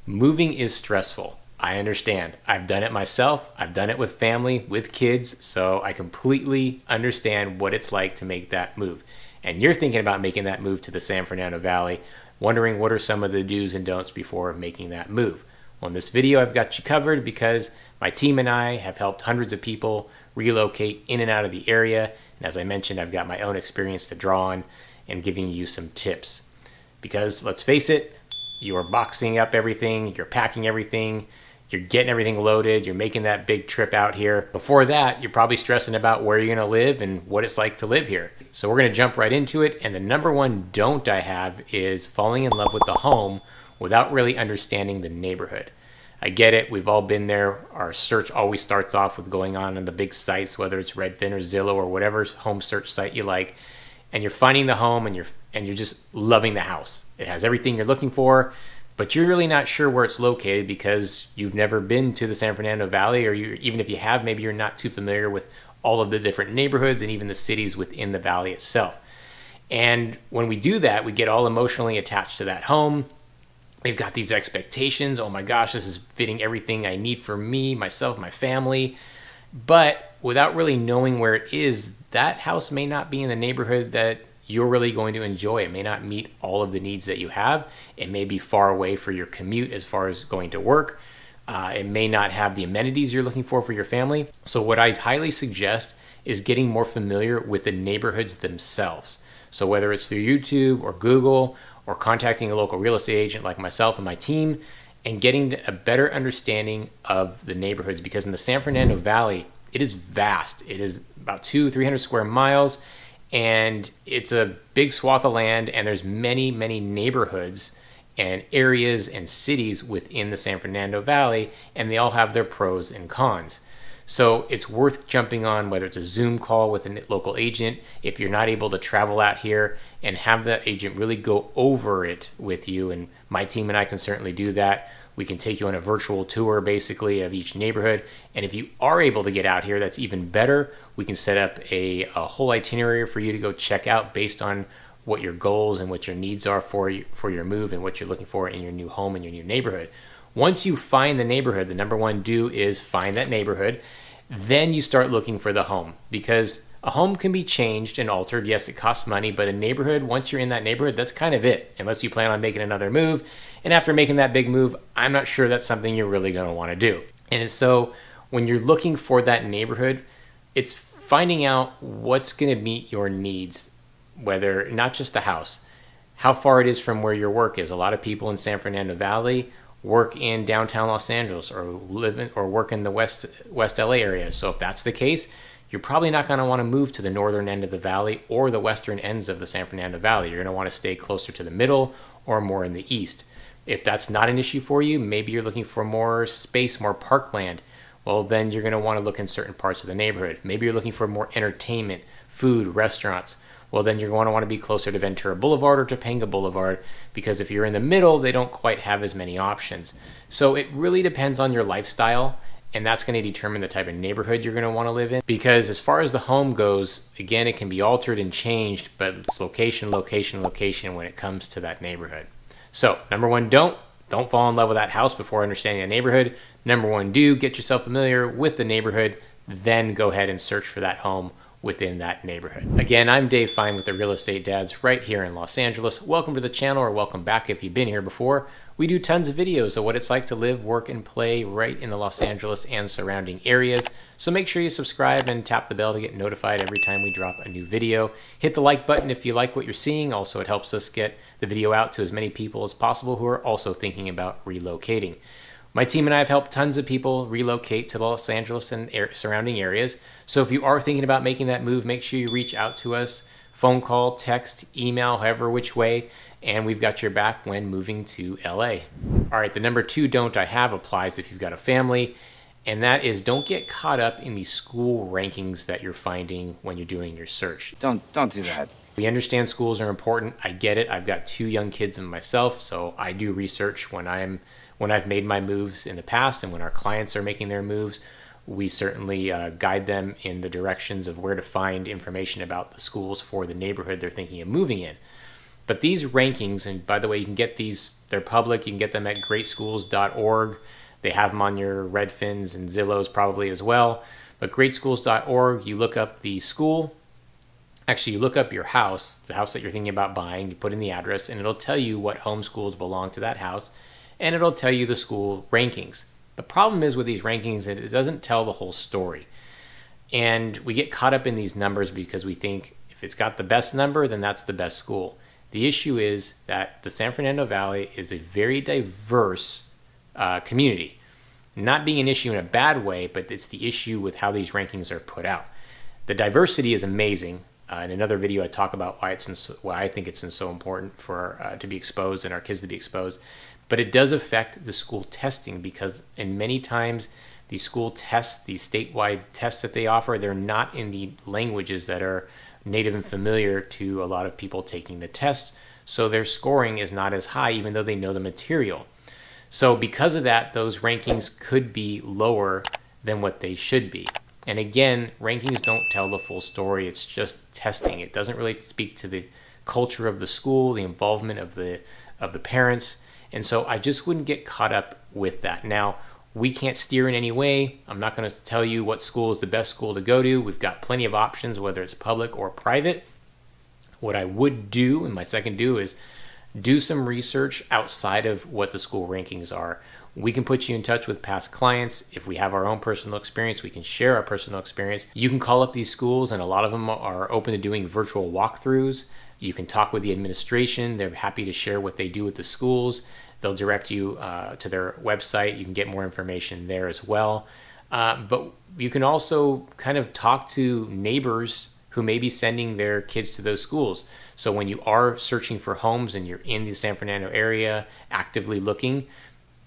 Moving is stressful. I understand. I've done it myself. I've done it with family, with kids, so I completely understand what it's like to make that move. And you're thinking about making that move to the San Fernando Valley, wondering what are some of the do's and don'ts before making that move. Well, in this video, I've got you covered because my team and I have helped hundreds of people relocate in and out of the area. And as I mentioned, I've got my own experience to draw on and giving you some tips. Because let's face it, you're boxing up everything, you're packing everything, you're getting everything loaded, you're making that big trip out here. Before that, you're probably stressing about where you're gonna live and what it's like to live here. So we're gonna jump right into it, and the number one don't I have is falling in love with the home without really understanding the neighborhood. I get it, we've all been there. Our search always starts off with going on the big sites, whether it's Redfin or Zillow or whatever home search site you like, and you're finding the home and you're just loving the house. It has everything you're looking for, but you're really not sure where it's located because you've never been to the San Fernando Valley, or even if you have, maybe you're not too familiar with all of the different neighborhoods and even the cities within the valley itself. And when we do that, we get all emotionally attached to that home. We've got these expectations. Oh my gosh, this is fitting everything I need for me, myself, my family. But without really knowing where it is, that house may not be in the neighborhood that you're really going to enjoy. It may not meet all of the needs that you have. It may be far away for your commute as far as going to work. It may not have the amenities you're looking for your family. So what I highly suggest is getting more familiar with the neighborhoods themselves. So whether it's through YouTube or Google or contacting a local real estate agent like myself and my team, and getting a better understanding of the neighborhoods, because in the San Fernando Valley, it is vast. It is about 200-300 square miles, and it's a big swath of land, and there's many neighborhoods and areas and cities within the San Fernando Valley, and they all have their pros and cons. So it's worth jumping on, whether it's a Zoom call with a local agent, if you're not able to travel out here, and have the agent really go over it with you. And my team and I can certainly do that. We can take you on a virtual tour basically of each neighborhood. And if you are able to get out here, that's even better. We can set up a whole itinerary for you to go check out based on what your goals and what your needs are for your move and what you're looking for in your new home and your new neighborhood. Once you find the neighborhood, the number one do is find that neighborhood. Then you start looking for the home, because a home can be changed and altered. Yes, it costs money, but a neighborhood, once you're in that neighborhood, that's kind of it, unless you plan on making another move. And after making that big move, I'm not sure that's something you're really going to want to do. And so when you're looking for that neighborhood, it's finding out what's going to meet your needs, whether not just the house, how far it is from where your work is. A lot of people in San Fernando Valley work in downtown Los Angeles or live in or work in the West LA area. So if that's the case, you're probably not going to want to move to the northern end of the valley or the western ends of the San Fernando Valley. You're going to want to stay closer to the middle or more in the east. If that's not an issue for you, maybe you're looking for more space, more parkland. Well, then you're going to want to look in certain parts of the neighborhood. Maybe you're looking for more entertainment, food, restaurants. Well, then you're going to want to be closer to Ventura Boulevard or Topanga Boulevard, because if you're in the middle, they don't quite have as many options. So it really depends on your lifestyle, and that's going to determine the type of neighborhood you're going to want to live in. Because as far as the home goes, again, it can be altered and changed, but it's location when it comes to that neighborhood. So number one, don't fall in love with that house before understanding the neighborhood. Number one, do get yourself familiar with the neighborhood, then go ahead and search for that home within that neighborhood. Again, I'm Dave Fine with the Real Estate Dads right here in Los Angeles. Welcome to the channel, or welcome back if you've been here before. We do tons of videos of what it's like to live, work, and play right in the Los Angeles and surrounding areas. So make sure you subscribe and tap the bell to get notified every time we drop a new video. Hit the like button if you like what you're seeing. Also, it helps us get the video out to as many people as possible who are also thinking about relocating. My team and I have helped tons of people relocate to Los Angeles and surrounding areas. So if you are thinking about making that move, make sure you reach out to us. Phone call, text, email, however which way, and we've got your back when moving to LA. All right, the number two don't I have applies if you've got a family, and that is don't get caught up in the school rankings that you're finding when you're doing your search. Don't do that. We understand schools are important. I get it. I've got 2 young kids in myself, so I do research when I've made my moves in the past, and when our clients are making their moves. We certainly guide them in the directions of where to find information about the schools for the neighborhood they're thinking of moving in. But these rankings, and by the way, you can get these They're public. You can get them at greatschools.org. They have them on your Redfins and Zillows probably as well. But greatschools.org, you look up the school. Actually, you look up your house, the house that you're thinking about buying, you put in the address, and it'll tell you what homeschools belong to that house, and it'll tell you the school rankings. The problem is with these rankings that it doesn't tell the whole story. And we get caught up in these numbers because we think if it's got the best number, then that's the best school. The issue is that the San Fernando Valley is a very diverse community. Not being an issue in a bad way, but it's the issue with how these rankings are put out. The diversity is amazing. In another video, I talk about why I think it's so important for to be exposed and our kids to be exposed. But it does affect the school testing because in many times these school tests, these statewide tests that they offer, they're not in the languages that are native and familiar to a lot of people taking the test. So their scoring is not as high even though they know the material. So because of that, those rankings could be lower than what they should be. And again, rankings don't tell the full story. It's just testing. It doesn't really speak to the culture of the school, the involvement of the parents. And so I just wouldn't get caught up with that. Now, we can't steer in any way. I'm not going to tell you what school is the best school to go to. We've got plenty of options, whether it's public or private. What I would do, and my second do, is do some research outside of what the school rankings are. We can put you in touch with past clients. If we have our own personal experience, we can share our personal experience. You can call up these schools, and a lot of them are open to doing virtual walkthroughs. You can talk with the administration. They're happy to share what they do with the schools. They'll direct you to their website. You can get more information there as well. But you can also kind of talk to neighbors who may be sending their kids to those schools. So when you are searching for homes and you're in the San Fernando area actively looking,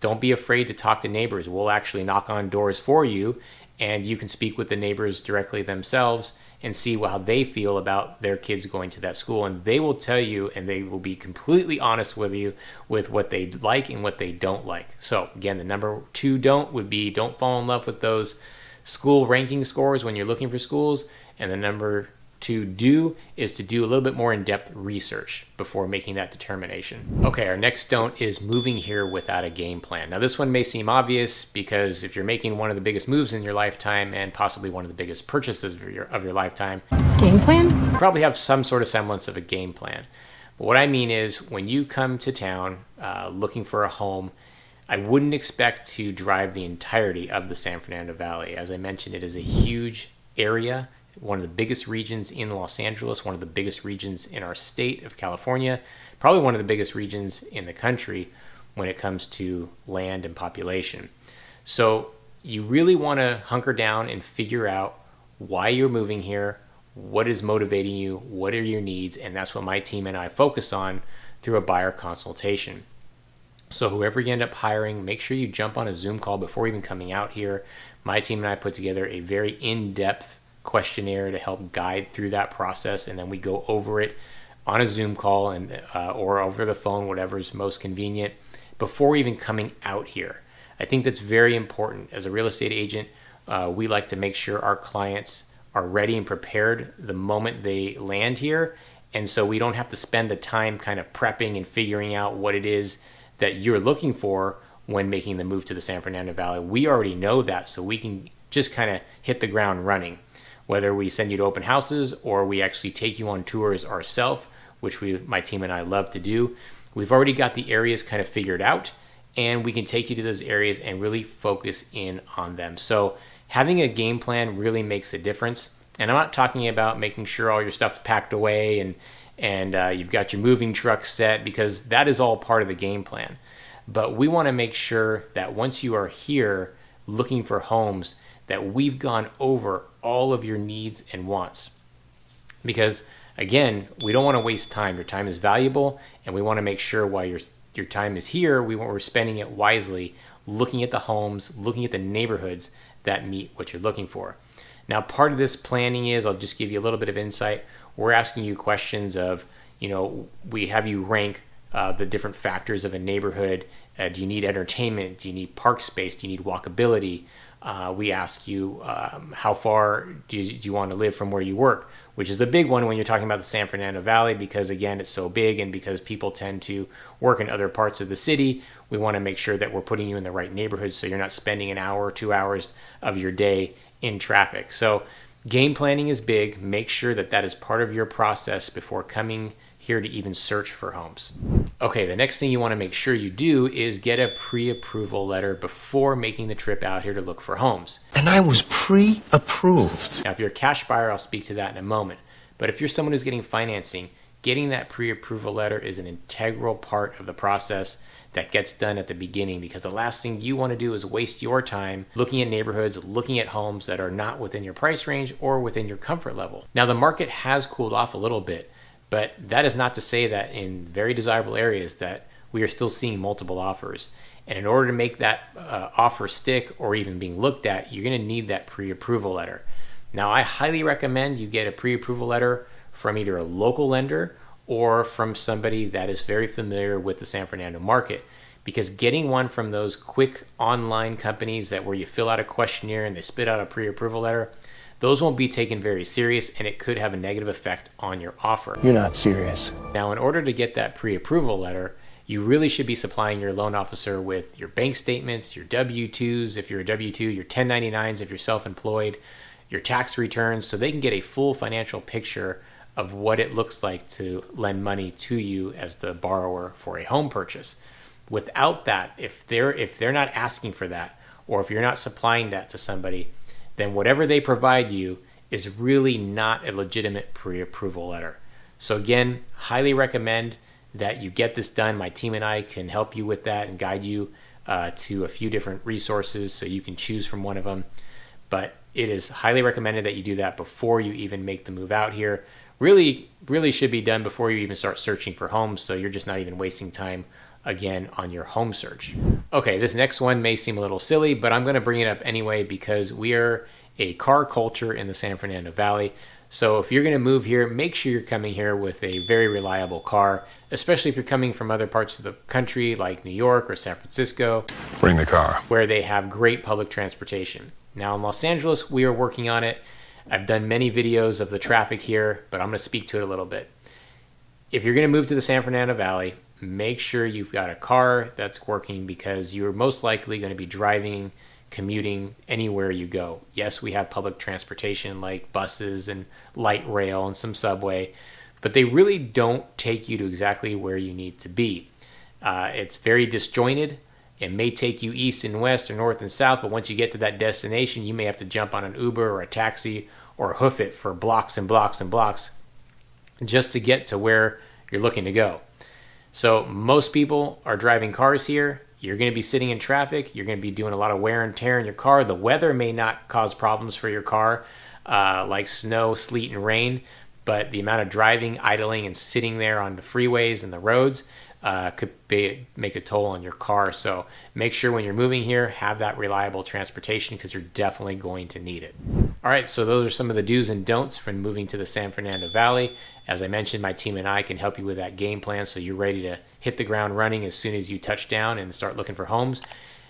don't be afraid to talk to neighbors. We'll actually knock on doors for you, and you can speak with the neighbors directly themselves and see how they feel about their kids going to that school. And they will tell you, and they will be completely honest with you with what they like and what they don't like. So again, the number 2 don't would be don't fall in love with those school ranking scores when you're looking for schools. And the number 2 do is to do a little bit more in-depth research before making that determination. Okay, our next don't is moving here without a game plan. Now this one may seem obvious because if you're making one of the biggest moves in your lifetime and possibly one of the biggest purchases of your lifetime, game plan? You probably have some sort of semblance of a game plan. But what I mean is when you come to town looking for a home, I wouldn't expect to drive the entirety of the San Fernando Valley. As I mentioned, it is a huge area, one of the biggest regions in Los Angeles, one of the biggest regions in our state of California, probably one of the biggest regions in the country when it comes to land and population. So you really want to hunker down and figure out why you're moving here, what is motivating you, what are your needs, and that's what my team and I focus on through a buyer consultation. So whoever you end up hiring, make sure you jump on a Zoom call before even coming out here. My team and I put together a very in-depth questionnaire to help guide through that process, and then we go over it on a Zoom call and or over the phone, whatever is most convenient, before even coming out here. I think that's very important. As a real estate agent, we like to make sure our clients are ready and prepared the moment they land here, and so we don't have to spend the time kind of prepping and figuring out what it is that you're looking for when making the move to the San Fernando Valley. We already know that, so we can just kind of hit the ground running. Whether we send you to open houses or we actually take you on tours ourselves, which my team and I love to do, we've already got the areas kind of figured out, and we can take you to those areas and really focus in on them. So having a game plan really makes a difference. And I'm not talking about making sure all your stuff's packed away and you've got your moving truck set, because that is all part of the game plan. But we want to make sure that once you are here looking for homes, that we've gone over all of your needs and wants. Because again, we don't want to waste time. Your time is valuable, and we want to make sure while your time is here, we're spending it wisely, looking at the homes, looking at the neighborhoods that meet what you're looking for. Now, part of this planning is, I'll just give you a little bit of insight. We're asking you questions of, we have you rank the different factors of a neighborhood. Do you need entertainment? Do you need park space? Do you need walkability? We ask you how far do you want to live from where you work, which is a big one when you're talking about the San Fernando Valley, because again, it's so big and because people tend to work in other parts of the city. We want to make sure that we're putting you in the right neighborhood so you're not spending an hour or 2 hours of your day in traffic. So game planning is big. Make sure that that is part of your process before coming here to even search for homes. Okay, the next thing you want to make sure you do is get a pre-approval letter before making the trip out here to look for homes. And I was pre-approved. Now, if you're a cash buyer, I'll speak to that in a moment. But if you're someone who's getting financing, getting that pre-approval letter is an integral part of the process that gets done at the beginning, because the last thing you want to do is waste your time looking at neighborhoods, looking at homes that are not within your price range or within your comfort level. Now, the market has cooled off a little bit, but that is not to say that in very desirable areas that we are still seeing multiple offers. And in order to make that offer stick or even being looked at, you're going to need that pre-approval letter. Now, I highly recommend you get a pre-approval letter from either a local lender or from somebody that is very familiar with the San Fernando market, because getting one from those quick online companies that where you fill out a questionnaire and they spit out a pre-approval letter, those won't be taken very serious, and it could have a negative effect on your offer. You're not serious. Now, in order to get that pre-approval letter, you really should be supplying your loan officer with your bank statements, your W-2s if you're a W-2, your 1099s if you're self-employed, your tax returns, so they can get a full financial picture of what it looks like to lend money to you as the borrower for a home purchase. Without that, if they're not asking for that, or if you're not supplying that to somebody, then whatever they provide you is really not a legitimate pre-approval letter. So again, highly recommend that you get this done. My team and I can help you with that and guide you to a few different resources so you can choose from one of them. But it is highly recommended that you do that before you even make the move out here. Really should be done before you even start searching for homes, so you're just not even wasting time again on your home search. Okay, this next one may seem a little silly, but I'm going to bring it up anyway because we are a car culture in the San Fernando Valley. So if you're going to move here, make sure you're coming here with a very reliable car, especially if you're coming from other parts of the country like New York or San Francisco. Bring the car. Where they have great public transportation. Now in Los Angeles, we are working on it. I've done many videos of the traffic here, but I'm going to speak to it a little bit. If you're going to move to the San Fernando Valley, make sure you've got a car that's working, because you're most likely going to be driving, commuting anywhere you go. Yes, we have public transportation like buses and light rail and some subway, but they really don't take you to exactly where you need to be. It's very disjointed. It may take you east and west or north and south, but once you get to that destination, you may have to jump on an Uber or a taxi or hoof it for blocks and blocks and blocks just to get to where you're looking to go. So most people are driving cars here. You're going to be sitting in traffic. You're going to be doing a lot of wear and tear in your car. The weather may not cause problems for your car, like snow, sleet, and rain, but the amount of driving, idling, and sitting there on the freeways and the roads could make a toll on your car. So make sure when you're moving here, have that reliable transportation, because you're definitely going to need it. All right, so those are some of the do's and don'ts for moving to the San Fernando Valley. As I mentioned, my team and I can help you with that game plan so you're ready to hit the ground running as soon as you touch down and start looking for homes.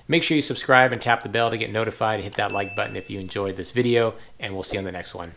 Make sure you subscribe and tap the bell to get notified, and hit that like button if you enjoyed this video, and we'll see you on the next one.